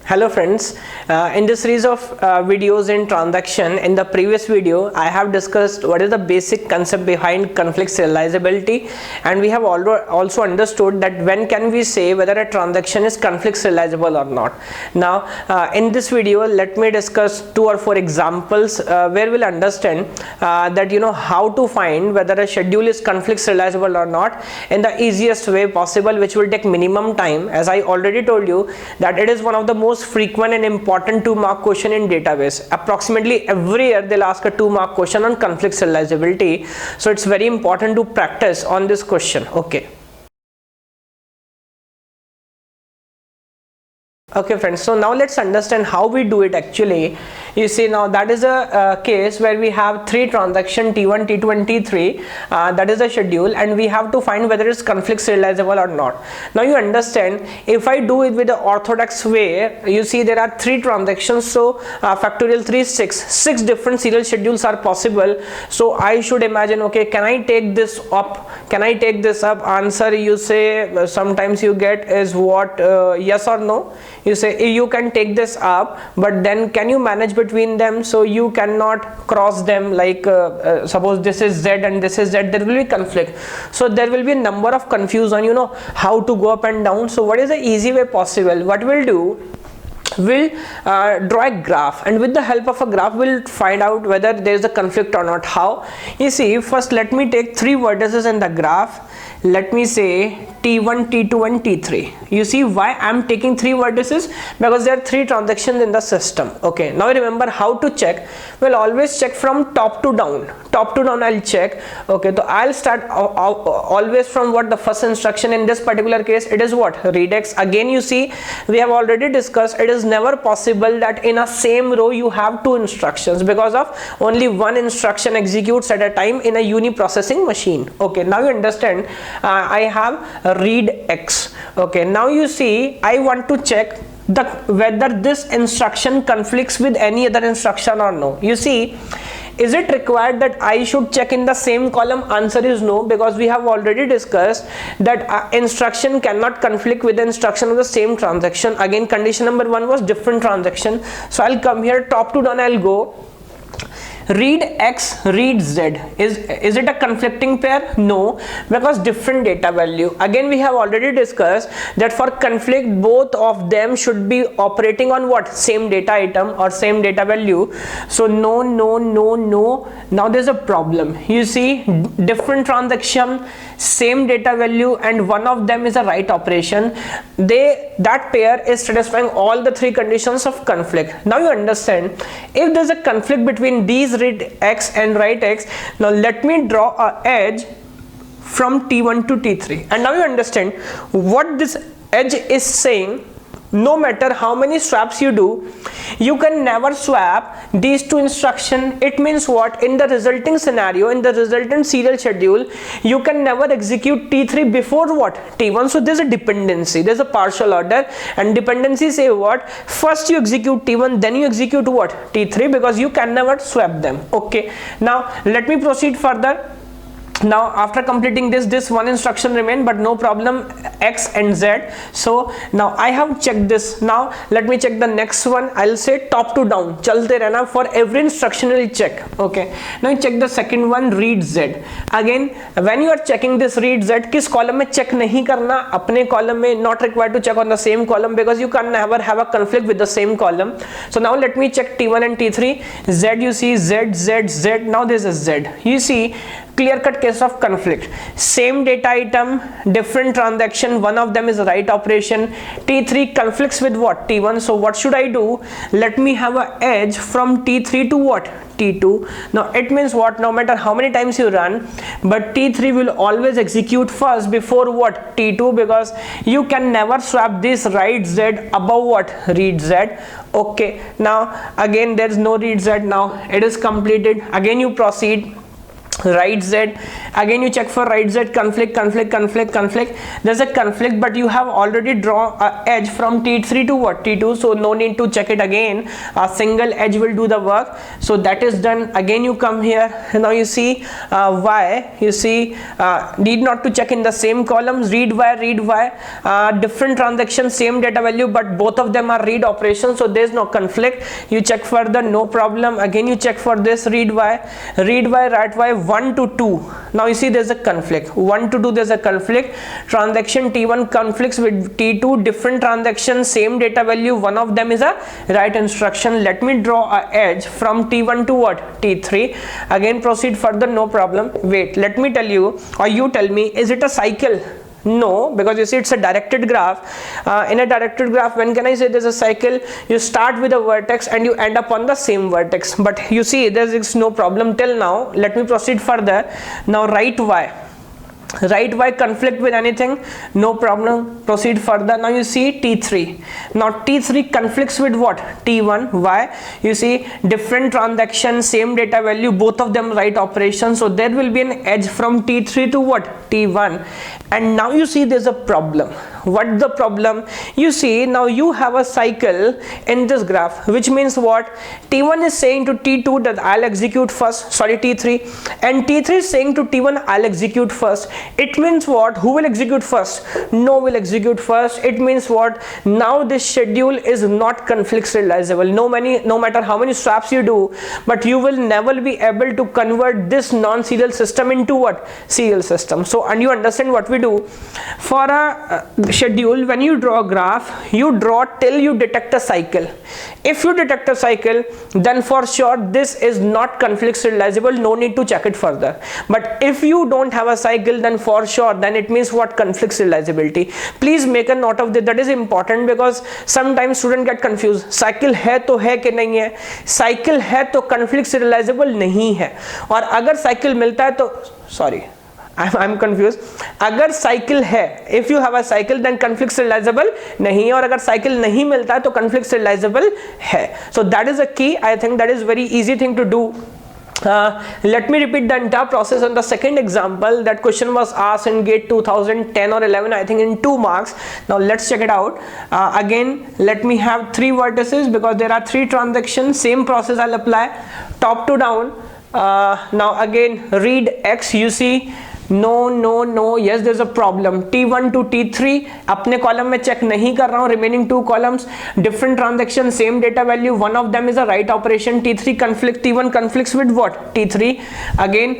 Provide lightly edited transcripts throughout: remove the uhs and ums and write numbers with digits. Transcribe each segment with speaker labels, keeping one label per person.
Speaker 1: Hello friends, in this series of videos in transaction, in the previous video I have discussed what is the basic concept behind conflict serializability, and we have also understood that when can we say whether a transaction is conflict serializable or not. Now in this video let me discuss 2 or 4 examples where we'll understand that how to find whether a schedule is conflict serializable or not in the easiest way possible, which will take minimum time. As I already told you that it is one of the most frequent and important 2-mark question in database. Approximately every year they'll ask a 2-mark question on conflict serializability, so it's very important to practice on this question. Okay friends, so now let's understand how we do it actually. You see, now that is a case where we have 3 transactions T1, T2 and T3, that is the schedule, and we have to find whether it's conflict serializable or not. Now you understand, if I do it with the orthodox way, you see there are 3 transactions, so factorial 3 is 6 different serial schedules are possible. So I should imagine, okay, can I take this up, answer you say sometimes you get is what, yes or no. You say you can take this up, but then can you manage between them? So you cannot cross them, like suppose this is Z and this is Z, there will be conflict, so there will be a number of confusion, how to go up and down. So what is the easy way possible? What we'll do, we'll draw a graph, and with the help of a graph we'll find out whether there is a conflict or not. How? You see, first let me take 3 vertices in the graph. Let me say T1, T2 and T3. You see why I'm taking 3 vertices? Because there are 3 transactions in the system. Okay, now remember how to check. We'll always check from top to down. I'll check. Okay, so I'll start always from what the first instruction. In this particular case it is what? Read X. Again you see, we have already discussed it is never possible that in a same row you have 2 instructions, because of only one instruction executes at a time in a uniprocessing machine. Okay, now you understand. I have read X. Okay, now you see I want to check whether this instruction conflicts with any other instruction or no. You see, is it required that I should check in the same column? Answer is no, because we have already discussed that instruction cannot conflict with the instruction of the same transaction. Again, condition number 1 was different transaction. So I'll come here, top to down I'll go. Read X, read Z. Is it a conflicting pair? No, because different data value. Again, we have already discussed that for conflict both of them should be operating on what? Same data item or same data value. So no. Now there's a problem. You see, different transaction, same data value, and one of them is a write operation. That pair is satisfying all the 3 conditions of conflict. Now you understand, if there's a conflict between these read X and write X, now let me draw a edge from T1 to T3, and now you understand what this edge is saying. No matter how many swaps you do, you can never swap these 2 instructions. It means what? In the resulting scenario, in the resultant serial schedule, you can never execute T3 before what? T1. So there's a dependency, there's a partial order, and dependency say what? First you execute T1, then you execute what? T3, because you can never swap them. Okay, now let me proceed further. Now after completing this one instruction remain, but no problem, X and Z. So now I have checked this. Now let me check the next one. I'll say top to down, chalte rehna, for every instruction will check. Okay, now you check the second one, read Z. Again, when you are checking this read Z, किस column में check नहीं करना? अपने column में, not required to check on the same column, because you can never have a conflict with the same column. So now let me check T1 and T3. Z, you see Z. Now this is Z. You see, clear cut case of conflict. Same data item, different transaction, one of them is a write operation. T3 conflicts with what? T1. So what should I do? Let me have a edge from T3 to what? T2. Now it means what? No matter how many times you run, but T3 will always execute first before what? T2, because you can never swap this write Z above what? Read Z. Okay, now again there's no read Z. Now it is completed. Again you proceed. right z, again you check for right z, conflict, there's a conflict, but you have already drawn a edge from T3 to what, T2, so no need to check it again, a single edge will do the work, so that is done. Again you come here, now you see y, you see need not to check in the same columns, read y, different transactions, same data value, but both of them are read operations, so there's no conflict. You check further, no problem. Again you check for this, read y, write y, 1 to 2. Now you see there's a conflict, 1 to 2, there's a conflict. Transaction T1 conflicts with T2, different transactions, same data value, one of them is a write instruction. Let me draw a edge from T1 to what, T3. Again proceed further, no problem. Wait, let me tell you, or you tell me, is it a cycle? No, because you see it's a directed graph. In a directed graph, when can I say there's a cycle? You start with a vertex and you end up on the same vertex, but you see there is no problem till now. Let me proceed further. Now write y conflict with anything, no problem. Proceed further. Now you see T3, now T3 conflicts with what, T1. Why? You see different transactions, same data value, both of them write operations, so there will be an edge from T3 to what, T1. And now you see there's a problem. What the problem? You see now you have a cycle in this graph, which means what, T1 is saying to T2 that I'll execute first, sorry T3, and T3 is saying to T1 I'll execute first. It means what, who will execute first? No will execute first. It means what, now this schedule is not conflict serializable. No matter how many swaps you do, but you will never be able to convert this non-serial system into what, serial system. So, and you understand what we do for a schedule, when you draw a graph, you draw till you detect a cycle. If you detect a cycle, then for sure this is not conflict serializable, no need to check it further. But if you don't have a cycle, then for sure, then it means what, conflict serializability. Please make a note of that is important, because sometimes student get confused, cycle है तो है कि नहीं है, cycle है तो conflict serializable नहीं है, और अगर cycle मिलता है तो, sorry I'm confused, अगर साइकिल है, if you have a cycle then conflict serializable नहीं है, और अगर साइकिल नहीं मिलता है तो conflict serializable है. So that is a key. I think that is very easy thing to do. Let me repeat the entire process on the second example. That question was asked in GATE 2010 or 11, I think, in 2 marks. Now let's check it out. Again, let me have 3 vertices, because there are 3 transactions. Same process I'll apply, top to down. Now again, read X. You see, no, yes, there's a problem. T1 to T3 अपने column में check नहीं कर रहा हूँ, remaining 2 columns, different transaction, same data value, one of them is a write operation. T3 conflict, T1 conflicts with what, T3. Again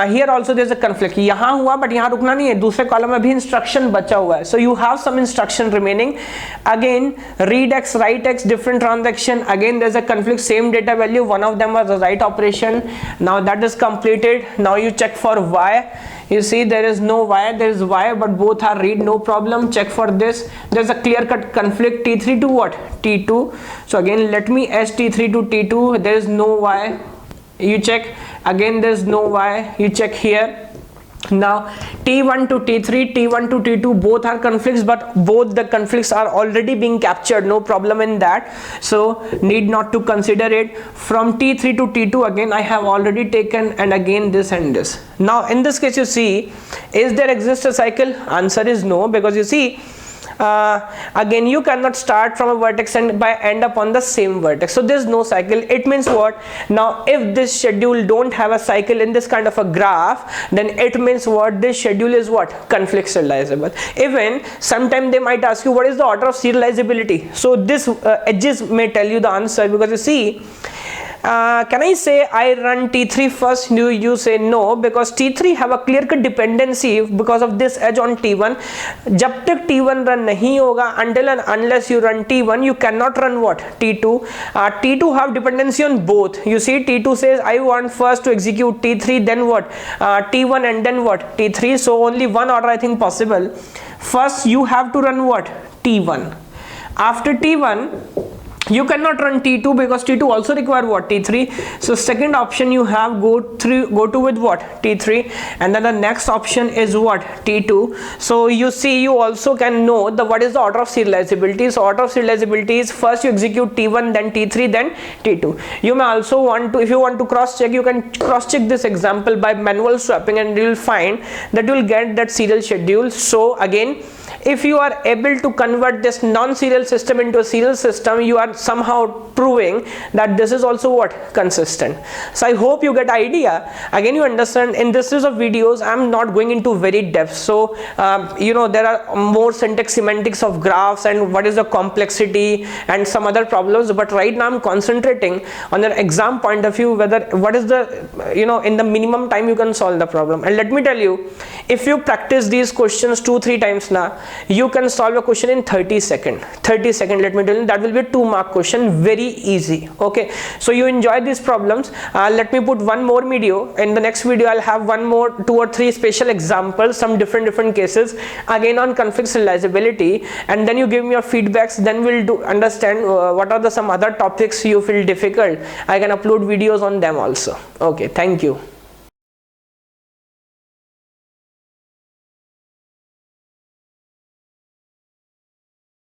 Speaker 1: here also there's a conflict. यहाँ हुआ, but यहाँ रुकना नहीं है, दूसरे कॉलम में भी इंस्ट्रक्शन बचा हुआ है, so you have some instruction remaining. Again read X, write X, different transaction, again there's a conflict, same data value, one of them was a write operation. Now that is completed. Now you check for Y. You see there is no y, there is y, but both are read, no problem. Check for this, there's a clear cut conflict, T3 to what, T2. So again let me S T3 to T2, there is no y. You check, again there is no y. You check here. Now T1 to T3, T1 to T2, both are conflicts, but both the conflicts are already being captured, no problem in that, so need not to consider it. From T3 to T2 again I have already taken, and again this and this. Now in this case you see, is there exist a cycle? Answer is no, because you see again you cannot start from a vertex and by end up on the same vertex, so there's no cycle. It means what, now if this schedule don't have a cycle in this kind of a graph, then it means what, this schedule is what, conflict serializable. Even sometime they might ask you what is the order of serializability, so this edges may tell you the answer, because you see can I say I run T3 first? You say no, because T3 have a clear cut dependency because of this edge on T1. जब तक T1 run नहीं होगा, until and unless you run T1, you cannot run what, T2. T2 have dependency on both. You see T2 says I want first to execute T3, then what, T1, and then what, T3. So only one order I think possible. First you have to run what, T1. After T1 You cannot run T2 because T2 also require what? T3. So second option you have go to with what? T3, and then the next option is what? T2. So you see, you also can know the what is the order of serializability. So order of serializability is first you execute T1, then T3, then T2. You may also want to, if you want to cross check, you can cross check this example by manual swapping, and you will find that you will get that serial schedule. So again, if you are able to convert this non-serial system into a serial system, you are somehow proving that this is also what? Consistent. So I hope you get idea. Again, you understand, in this series of videos I am not going into very depth. So you know, there are more syntax semantics of graphs and what is the complexity and some other problems, but right now I'm concentrating on an exam point of view, whether what is the, you know, in the minimum time you can solve the problem. And let me tell you, if you practice these questions 2-3 times now, you can solve a question in 30 seconds. Let me tell you, that will be a 2-mark question, very easy. Okay, so you enjoy these problems. Let me put one more video. In the next video I'll have 2 or 3 special examples, some different cases, again on config serializability, and then you give me your feedbacks. Then we'll understand what are some other topics you feel difficult. I can upload videos on them also. Okay, thank you.